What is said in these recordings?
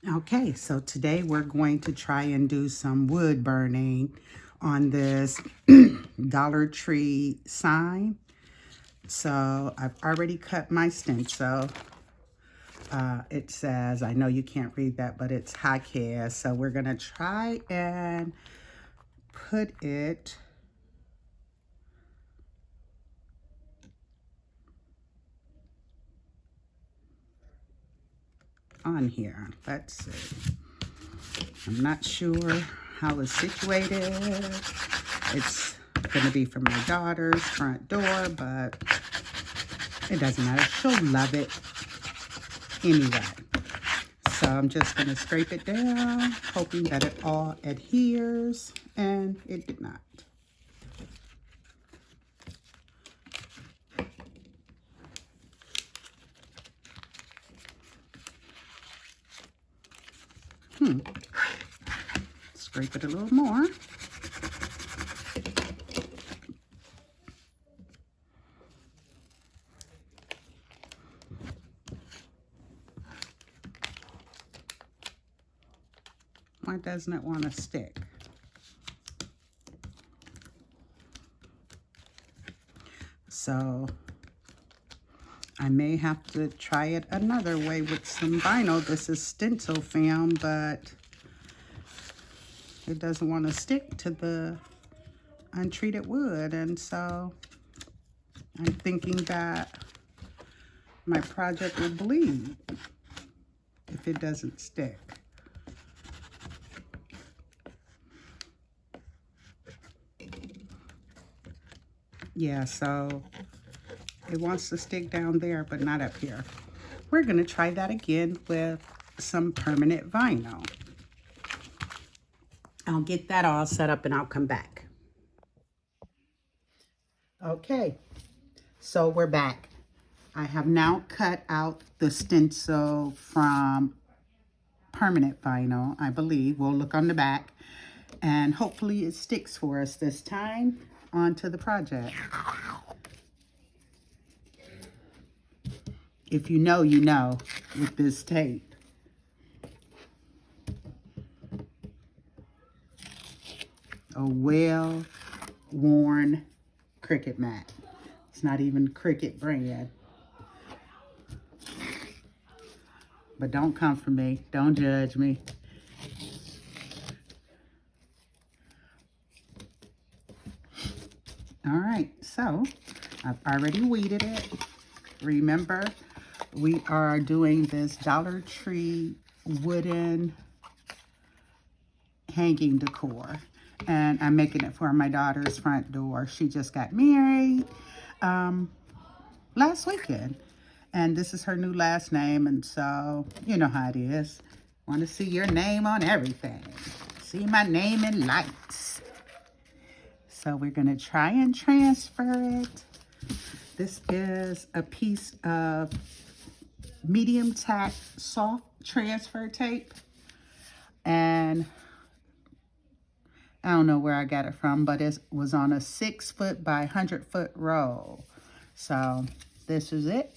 Okay, so today we're going to try and do some wood burning on this Dollar Tree sign. So I've already cut my stencil. It says, I know you can't read that, but it's high cast. So we're gonna try and put it on here. Let's see. I'm not sure how it's situated. It's going to be for my daughter's front door, but it doesn't matter. She'll love it anyway. So I'm just going to scrape it down, hoping that it all adheres, and it did not. Scrape it a little more. Why doesn't it want to stick? So I may have to try it another way with some vinyl. This is stencil film, but it doesn't want to stick to the untreated wood. And so I'm thinking that my project will bleed if it doesn't stick. Yeah, so it wants to stick down there, but not up here. We're going to try that again with some permanent vinyl. I'll get that all set up and I'll come back. Okay, so we're back. I have now cut out the stencil from permanent vinyl, I believe. We'll look on the back and hopefully it sticks for us this time onto the project. If you know, you know with this tape. A well-worn Cricut mat. It's not even Cricut brand. But don't come for me. Don't judge me. All right, so I've already weeded it. Remember, we are doing this Dollar Tree wooden hanging decor. And I'm making it for my daughter's front door. She just got married last weekend. And this is her new last name. And so, you know how it is. Want to see your name on everything. See my name in lights. So we're going to try and transfer it. This is a piece of medium tack soft transfer tape. And I don't know where I got it from, but it was on a 6-foot by 100-foot roll. So this is it.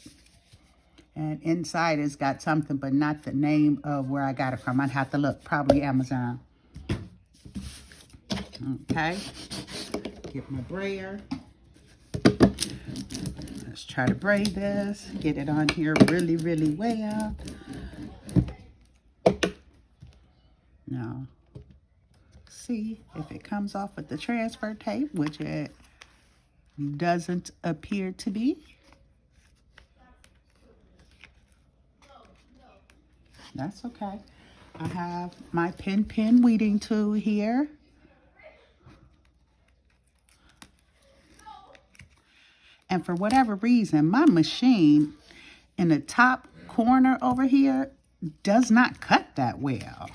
And inside it's got something, but not the name of where I got it from. I'd have to look, probably Amazon. Okay, get my brayer. Let's try to braid this, get it on here really, really well. Now, see if it comes off with the transfer tape, which it doesn't appear to be. That's okay. I have my pin weeding tool here. And for whatever reason, my machine in the top corner over here does not cut that well.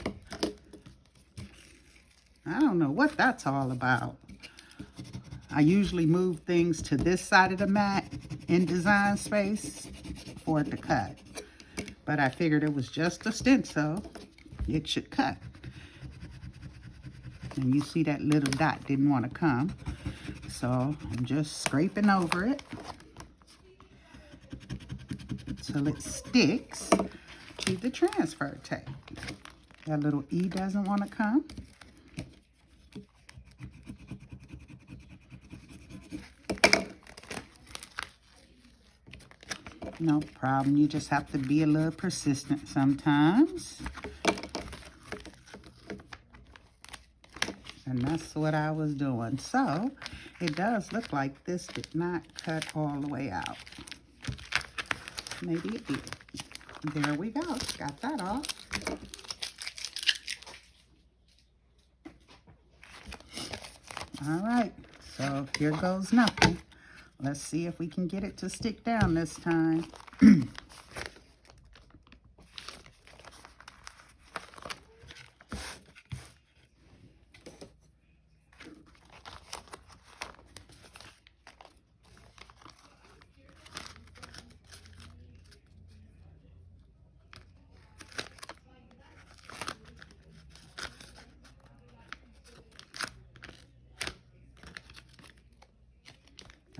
I don't know what that's all about. I usually move things to this side of the mat in design space for it to cut. But I figured it was just a stencil. It should cut. And you see that little dot didn't want to come. So I'm just scraping over it till it sticks to need the transfer tape. That little E doesn't want to come. No problem. You just have to be a little persistent sometimes. And that's what I was doing. So, it does look like this did not cut all the way out. Maybe it did. There we go. Got that off. All right. So, here goes nothing. Let's see if we can get it to stick down this time.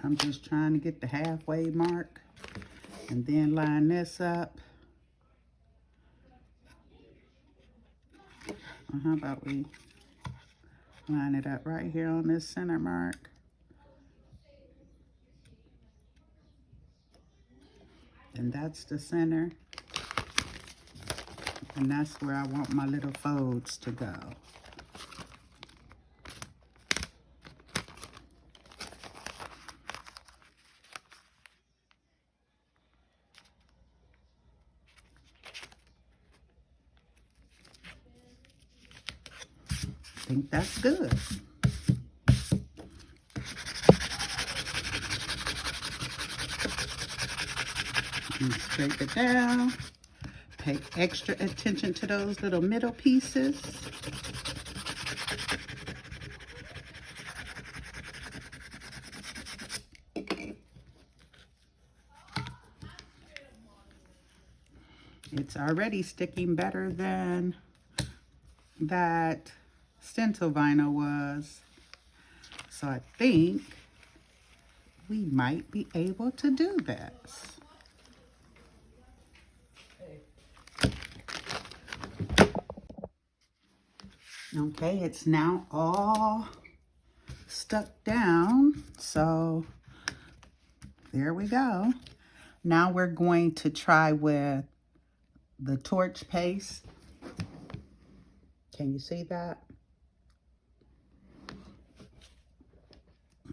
I'm just trying to get the halfway mark and then line this up. How about we line it up right here on this center mark. And that's the center. And that's where I want my little folds to go. I think that's good. And scrape it down. Pay extra attention to those little middle pieces. It's already sticking better than that stencil vinyl was. So I think we might be able to do this. Okay, it's now all stuck down. So there we go. Now we're going to try with the torch paste. Can you see that?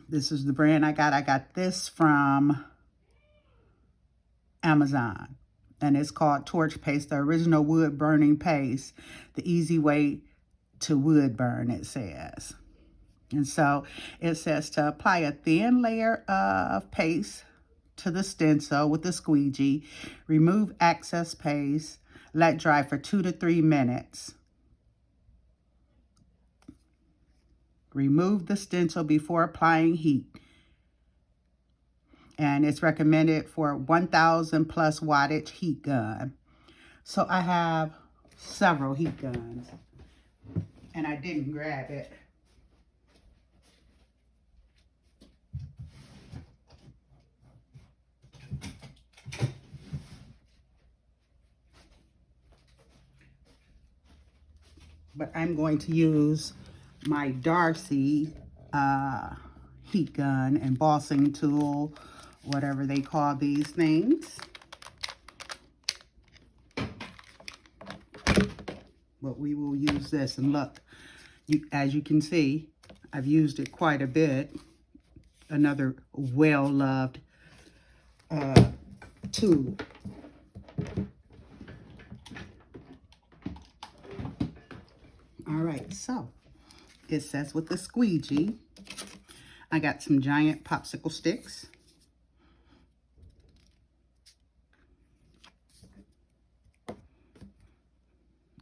This is the brand I got. I got this from Amazon. And it's called Torch Paste, the original wood burning paste. The easy way to wood burn, it says. And so it says to apply a thin layer of paste to the stencil with the squeegee. Remove excess paste. Let dry for 2 to 3 minutes. Remove the stencil before applying heat. And it's recommended for 1,000 plus wattage heat gun. So I have several heat guns. And I didn't grab it. But I'm going to use my Darcy heat gun, embossing tool, whatever they call these things. But we will use this, and look, as you can see, I've used it quite a bit. Another well-loved tool. All right, so it says with the squeegee, I got some giant popsicle sticks.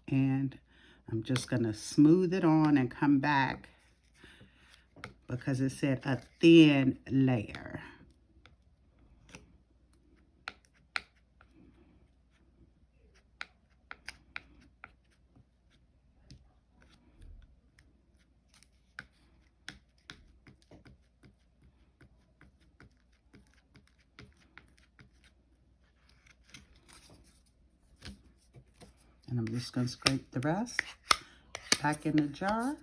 And I'm just going to smooth it on and come back because it said a thin layer. And I'm just going to scrape the rest back in the jar.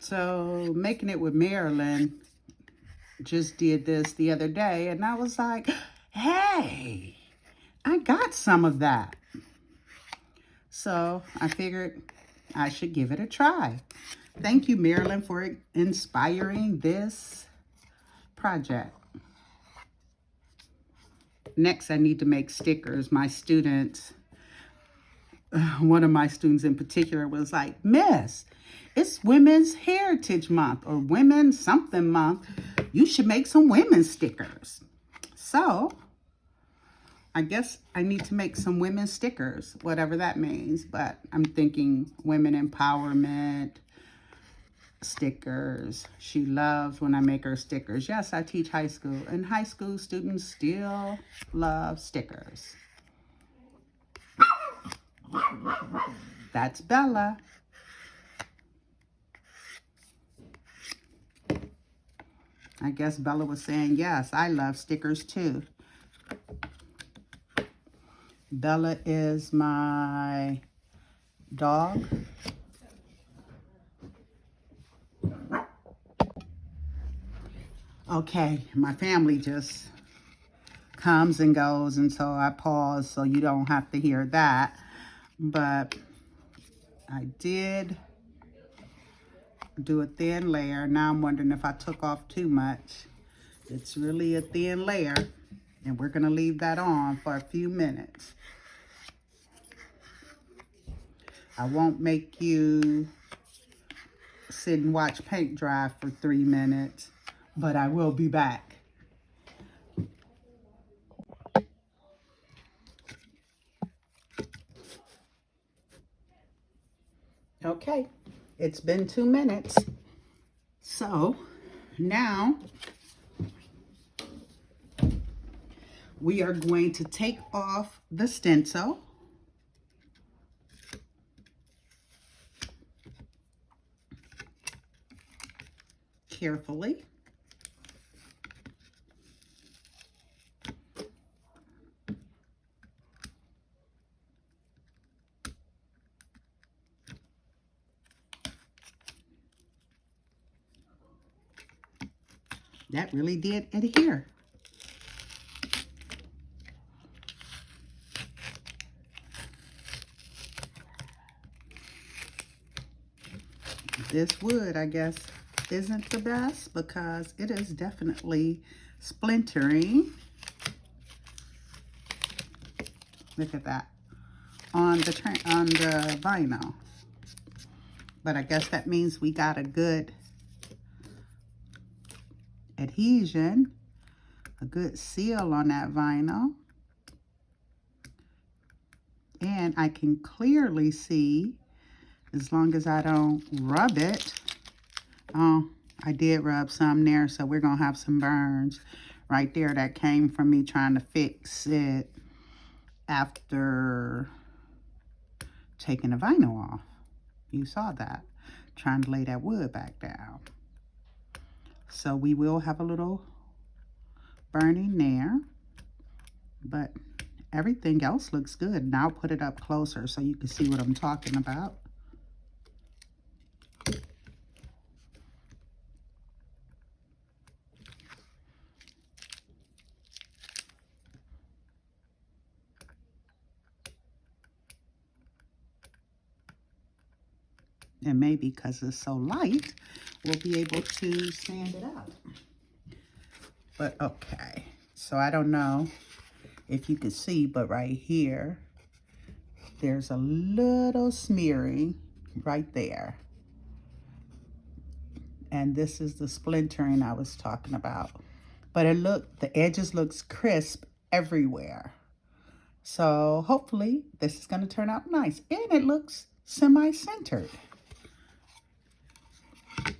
So making it with Marilyn, just did this the other day, and I was like, hey, I got some of that. So I figured I should give it a try. Thank you, Marilyn, for inspiring this project. Next, I need to make stickers. My students, one of my students in particular was like, Miss, it's Women's Heritage Month or Women's something month. You should make some women's stickers. So I guess I need to make some women's stickers, whatever that means. But I'm thinking women empowerment stickers. She loves when I make her stickers. Yes, I teach high school, and high school students still love stickers. That's Bella. I guess Bella was saying, yes, I love stickers too. Bella is my dog. Okay, my family just comes and goes, and so I pause so you don't have to hear that. But I did do a thin layer. Now I'm wondering if I took off too much. It's really a thin layer, and we're gonna leave that on for a few minutes. I won't make you sit and watch paint dry for 3 minutes, but I will be back. Okay, it's been 2 minutes. So now we are going to take off the stencil. Carefully. That really did adhere. This wood, I guess, isn't the best because it is definitely splintering. Look at that on the vinyl. But I guess that means we got a good adhesion, a good seal on that vinyl. And I can clearly see, as long as I don't rub it. Oh, I did rub some there, so we're gonna have some burns right there. That came from me trying to fix it after taking the vinyl off. You saw that, trying to lay that wood back down. So we will have a little burning there, but everything else looks good. And I'll put it up closer so you can see what I'm talking about. And maybe because it's so light, we'll be able to stand it up. But okay, so I don't know if you can see, but right here, there's a little smearing right there. And this is the splintering I was talking about. But the edges looks crisp everywhere. So hopefully this is gonna turn out nice. And it looks semi-centered.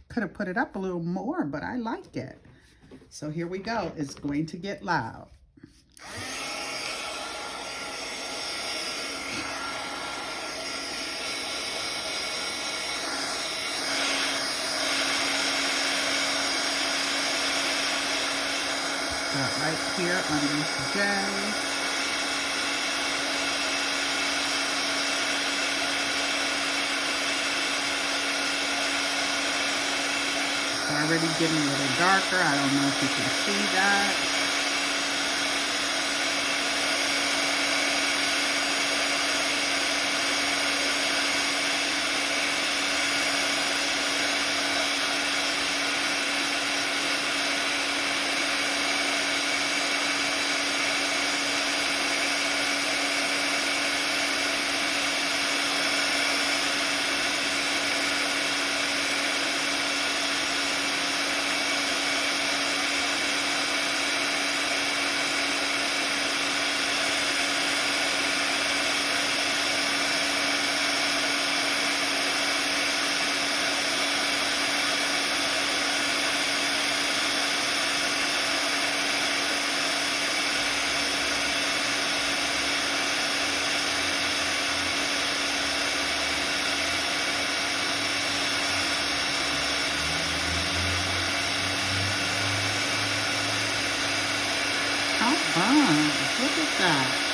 Could have put it up a little more, but I like it. So here we go. It's going to get loud. start right here on this J. It's already getting a little darker. I don't know if you can see that. How fun. Look at that.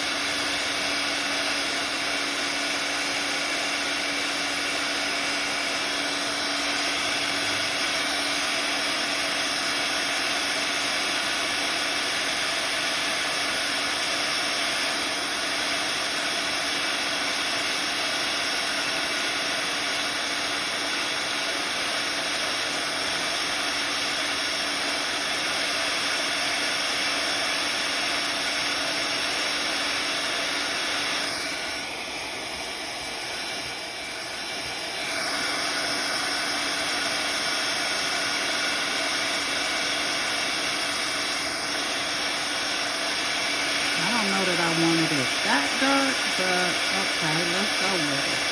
I don't know that I wanted it that dark, but okay, let's go with it.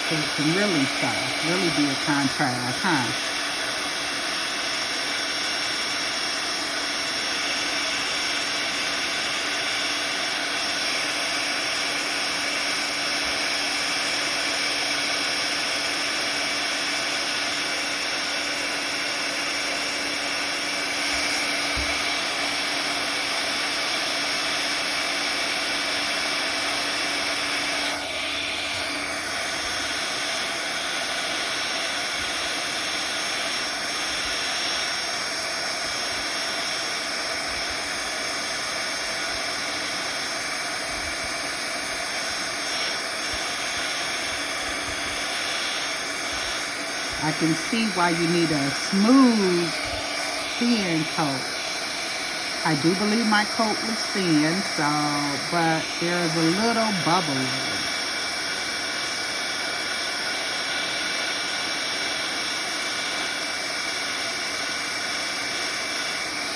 So it can really be a contrast, huh? I can see why you need a smooth, thin coat. I do believe my coat was thin, but there's a little bubble.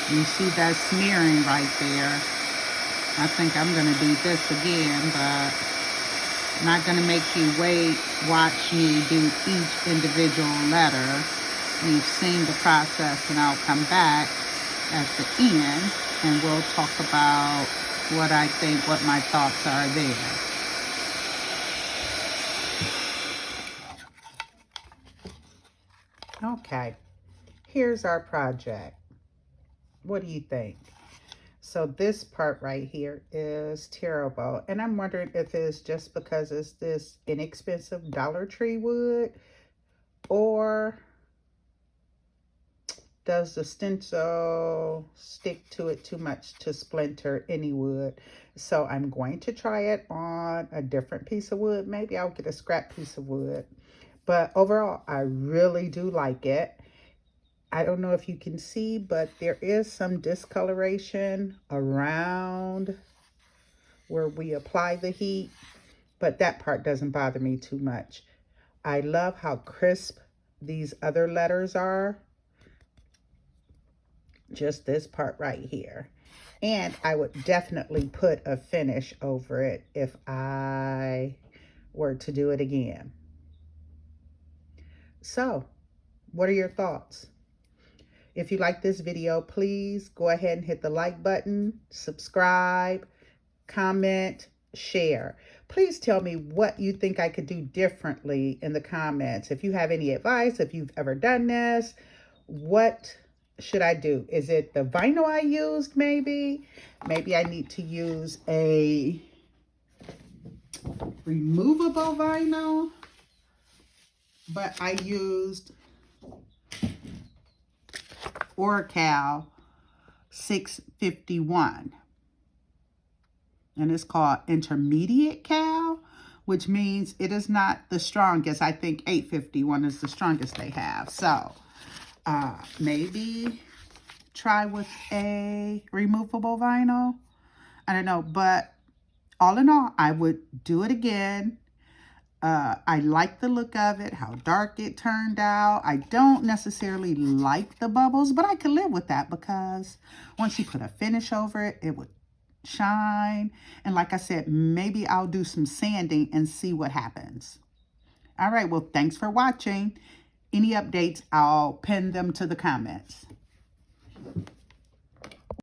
You see that smearing right there. I think I'm going to do this again, but I'm not going to make you watch me do each individual letter. You've seen the process, and I'll come back at the end and we'll talk about what I think, what my thoughts are there. Okay, here's our project. What do you think? So this part right here is terrible. And I'm wondering if it's just because it's this inexpensive Dollar Tree wood, or does the stencil stick to it too much to splinter any wood? So I'm going to try it on a different piece of wood. Maybe I'll get a scrap piece of wood. But overall, I really do like it. I don't know if you can see, but there is some discoloration around where we apply the heat, but that part doesn't bother me too much. I love how crisp these other letters are. Just this part right here. And I would definitely put a finish over it if I were to do it again. So, what are your thoughts? If you like this video, please go ahead and hit the like button, subscribe, comment, share. Please tell me what you think I could do differently in the comments. If you have any advice, if you've ever done this, what should I do? Is it the vinyl I used maybe? Maybe I need to use a removable vinyl. But I used Oracal 651. And it's called Intermediate Cal, which means it is not the strongest. I think 851 is the strongest they have. So maybe try with a removable vinyl. I don't know, but all in all, I would do it again. I like the look of it, how dark it turned out. I don't necessarily like the bubbles, but I could live with that because once you put a finish over it, it would shine. And like I said, maybe I'll do some sanding and see what happens. All right, well, thanks for watching. Any updates, I'll pin them to the comments.